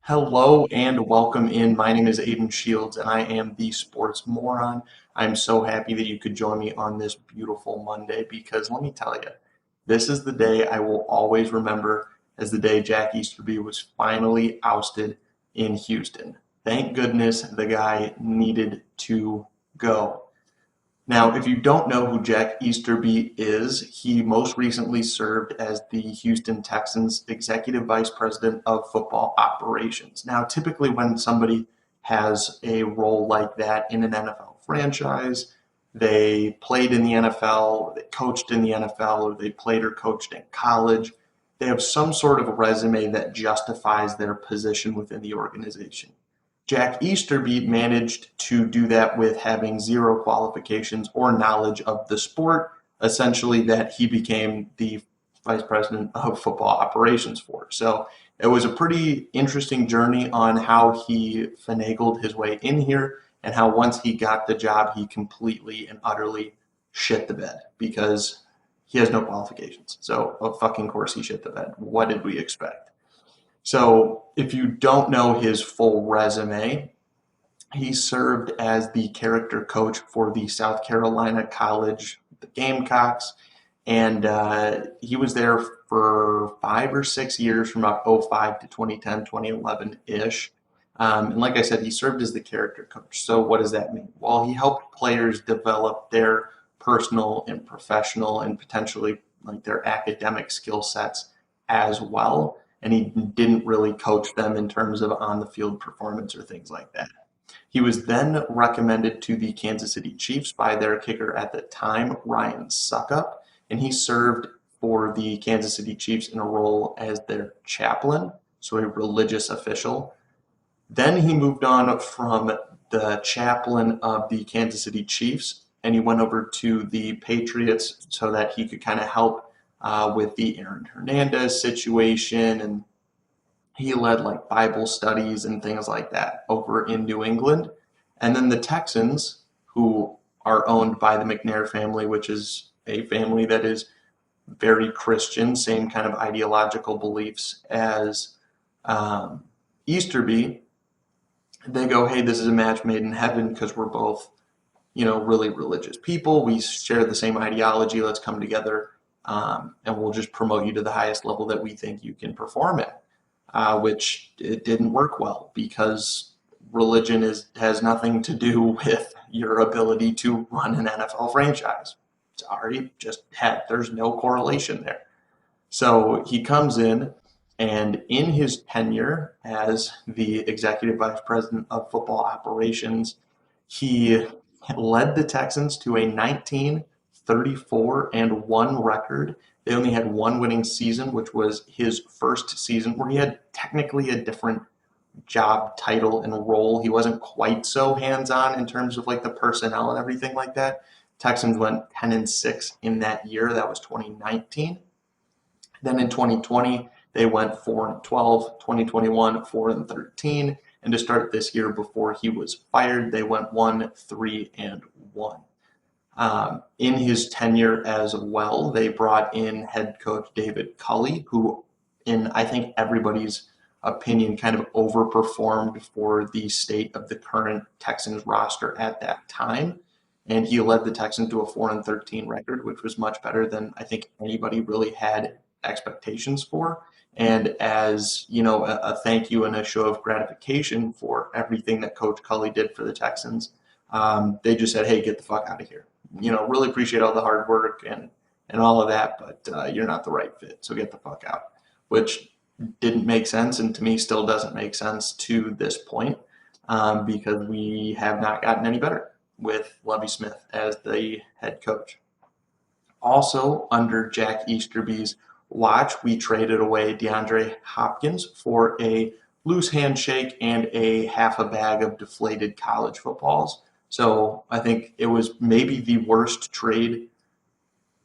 Hello and welcome in. My name is Aiden Shields and I am the Sports Moron. I'm so happy that you could join me on this beautiful Monday because let me tell you, this is the day I will always remember as the day Jack Easterby was finally ousted in Houston. Thank goodness the guy needed to go. Now, if you don't know who Jack Easterby is, he most recently served as the Houston Texans Executive Vice President of Football Operations. Now, typically when somebody has a role like that in an NFL franchise, they played in the NFL, they coached in the NFL, or they played or coached in college. They have some sort of a resume that justifies their position within the organization. Jack Easterby managed to do that with having zero qualifications or knowledge of the sport, essentially that he became the vice president of football operations for. So it was a pretty interesting journey on how he finagled his way in here and how once he got the job, he completely and utterly shit the bed because he has no qualifications. So of fucking course he shit the bed. What did we expect? So, if you don't know his full resume, he served as the character coach for the South Carolina College, the Gamecocks, and he was there for 5 or 6 years from about '05 to 2010, 2011-ish. And like I said, he served as the character coach. So what does that mean? Well, he helped players develop their personal and professional and potentially like their academic skill sets as well. And he didn't really coach them in terms of on the field performance or things like that. He was then recommended to the Kansas City Chiefs by their kicker at the time, Ryan Suckup, and he served for the Kansas City Chiefs in a role as their chaplain, so a religious official. Then he moved on from the chaplain of the Kansas City Chiefs and he went over to the Patriots so that he could kind of help with the Aaron Hernandez situation, and he led like Bible studies and things like that over in New England. And then the Texans, who are owned by the McNair family, which is a family that is very Christian, same kind of ideological beliefs as Easterby, they go, hey, this is a match made in heaven because we're both, really religious people. We share the same ideology. Let's come together and we'll just promote you to the highest level that we think you can perform at. Which it didn't work well because religion has nothing to do with your ability to run an NFL franchise. Sorry, there's no correlation there. So he comes in, and in his tenure as the executive vice president of football operations, he led the Texans to a 19-34-1 record. They only had one winning season, which was his first season, where he had technically a different job title and role. He wasn't quite so hands-on in terms of like the personnel and everything like that. Texans went 10-6 in that year. That was 2019. Then in 2020, they went 4-12, 2021, 4-13. And to start this year before he was fired, they went 1-3-1. In his tenure as well, they brought in head coach David Culley, who, in I think everybody's opinion, kind of overperformed for the state of the current Texans roster at that time. And he led the Texans to a 4-13 record, which was much better than I think anybody really had expectations for. And as a thank you and a show of gratification for everything that Coach Culley did for the Texans, they just said, "Hey, get the fuck out of here. Really appreciate all the hard work and all of that, but you're not the right fit. So get the fuck out." Which didn't make sense, and to me still doesn't make sense to this point, because we have not gotten any better with Lovie Smith as the head coach. Also, under Jack Easterby's watch, we traded away DeAndre Hopkins for a loose handshake and a half a bag of deflated college footballs. So I think it was maybe the worst trade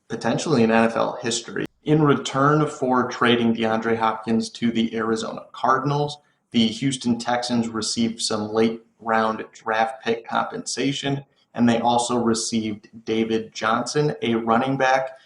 potentially in NFL history. In return for trading DeAndre Hopkins to the Arizona Cardinals, the Houston Texans received some late round draft pick compensation, and they also received David Johnson, a running back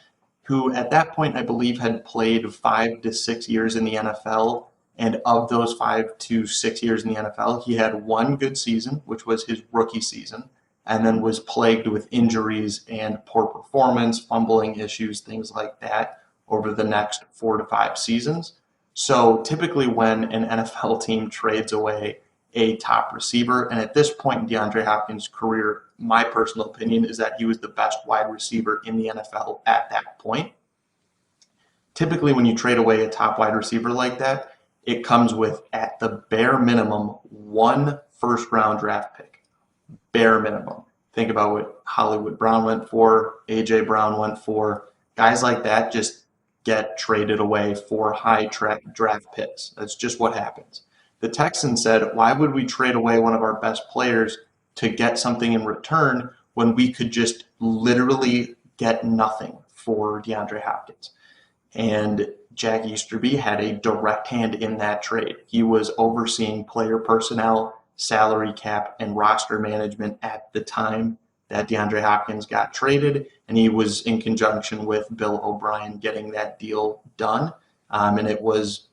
who at that point I believe had played 5 to 6 years in the NFL And of those 5 to 6 years in the NFL, he had one good season, which was his rookie season, and then was plagued with injuries and poor performance, fumbling issues, things like that over the next 4 to 5 seasons. So typically, when an NFL team trades away a top receiver, and at this point in DeAndre Hopkins' career, my personal opinion is that he was the best wide receiver in the NFL at that point. Typically, when you trade away a top wide receiver like that, it comes with, at the bare minimum, one first round draft pick. Bare minimum. Think about what Hollywood Brown went for, AJ Brown went for. Guys like that just get traded away for high draft picks. That's just what happens. The Texans said, why would we trade away one of our best players to get something in return when we could just literally get nothing for DeAndre Hopkins? And Jack Easterby had a direct hand in that trade. He was overseeing player personnel, salary cap, and roster management at the time that DeAndre Hopkins got traded, and he was in conjunction with Bill O'Brien getting that deal done. And it was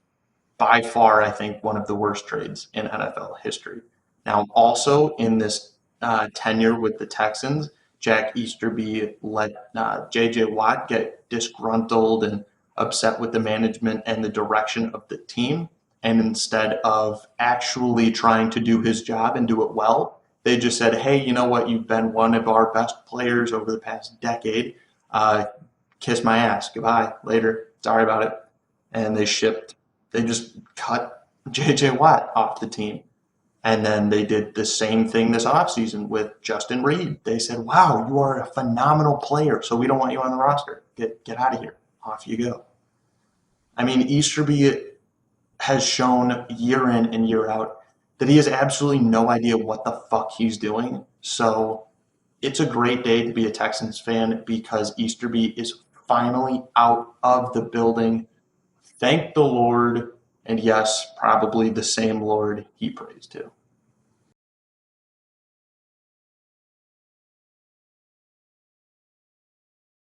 by far, I think, one of the worst trades in NFL history. Now, also in this tenure with the Texans, Jack Easterby let J.J. Watt get disgruntled and upset with the management and the direction of the team. And instead of actually trying to do his job and do it well, they just said, hey, you know what? You've been one of our best players over the past decade. Kiss my ass. Goodbye. Later. Sorry about it. And they just cut J.J. Watt off the team. And then they did the same thing this offseason with Justin Reed. They said, wow, you are a phenomenal player, so we don't want you on the roster. Get out of here. Off you go. I mean, Easterby has shown year in and year out that he has absolutely no idea what the fuck he's doing. So it's a great day to be a Texans fan because Easterby is finally out of the building. Thank the Lord. And yes, probably the same Lord he prays to.